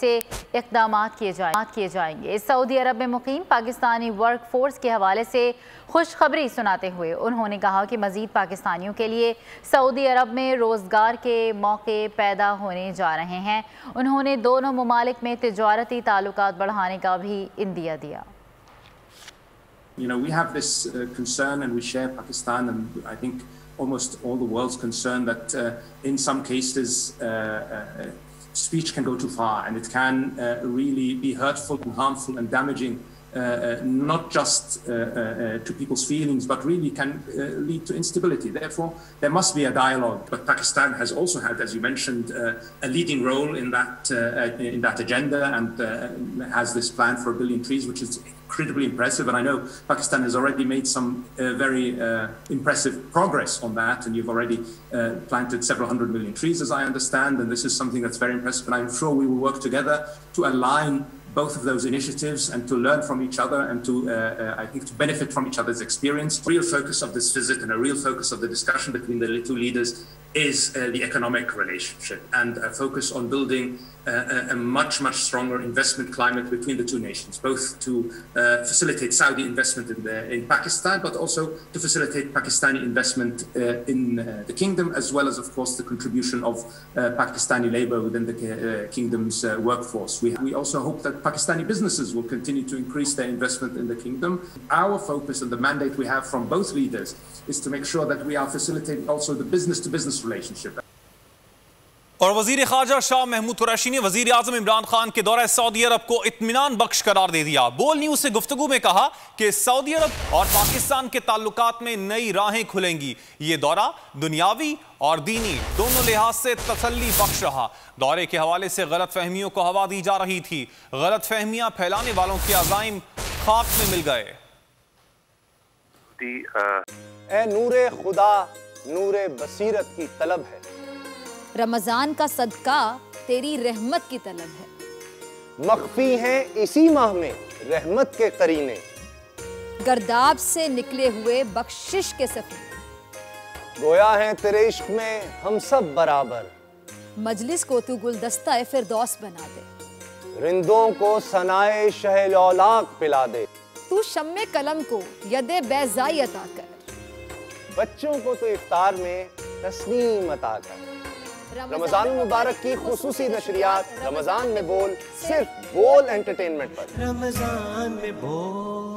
से इक़दामात किए जाएंगे। सऊदी अरब में मुकीम पाकिस्तानी वर्क फोर्स के हवाले से खुशखबरी सुनाते हुए उन्होंने कहा कि मज़ीद पाकिस्तानियों के लिए सऊदी अरब में रोज़गार के मौके पैदा होने जा रहे हैं। उन्होंने दोनों ममालिक में तिजारती ताल्लुकात बढ़ाने का भी इंदिया दिया। You know, we have this concern, and we share Pakistan, and I think almost all the world's concern that in some cases speech can go too far, and it can really be hurtful and harmful and damaging, not just to people's feelings, but really can lead to instability. Therefore, there must be a dialogue. But Pakistan has also had, as you mentioned, a leading role in that agenda, and has this plan for 1 billion trees, which is incredibly impressive. And I know Pakistan has already made some very impressive progress on that, and you've already planted several 100 million trees, as I understand, and this is something that's very impressive. And I'm sure we will work together to align both of those initiatives and to learn from each other, and to, I think, to benefit from each other's experience. The real focus of this visit and a real focus of the discussion between the two leaders is the economic relationship, and a focus on building a much stronger investment climate between the two nations, both to facilitate Saudi investment in Pakistan, but also to facilitate Pakistani investment in the kingdom, as well as, of course, the contribution of Pakistani labor within the kingdom's workforce. We also hope that Pakistani businesses will continue to increase their investment in the kingdom. Our focus and the mandate we have from both leaders is to make sure that we are facilitating also the business-to-business relationship. और वजीर खारजा शाह महमूद कुरैशी ने वजीर आजम इमरान खान के दौरे Saudi अरब को इत्मीनान बख्श करार दे दिया। बोल न्यूज से गुफ्तगू में कहा कि सऊदी अरब और पाकिस्तान के ताल्लुकात में नई राहें खुलेंगी। ये दौरा दुनियावी और दीनी दोनों लिहाज से तसल्ली बख्श रहा। दौरे के हवाले से गलत फहमियों को हवा दी जा रही थी। गलत फहमियां फैलाने वालों के अज़ाइम खाक में मिल गए। ए नूरे खुदा नूरे बसीरत की तलब है, रमजान का सदका तेरी रहमत की तलब है। मख्फी हैं इसी माह में रहमत के करीने, गर्दाब से निकले हुए बख्शिश के सफीने। गोया हैं तेरे इश्क में हम सब बराबर, मजलिस को तू गुलदस्ता फिरदौस बना दे। रिंदों को सनाए शहलौलाक पिला दे, तू शम्मे कलम को यदे बैज़ाई अता कर। बच्चों को तो इफ्तार में तस्नीम अता कर। रमजान मुबारक की खुसूसी नशरियात रमजान में बोल, सिर्फ बोल एंटरटेनमेंट पर। रमजान में बोल।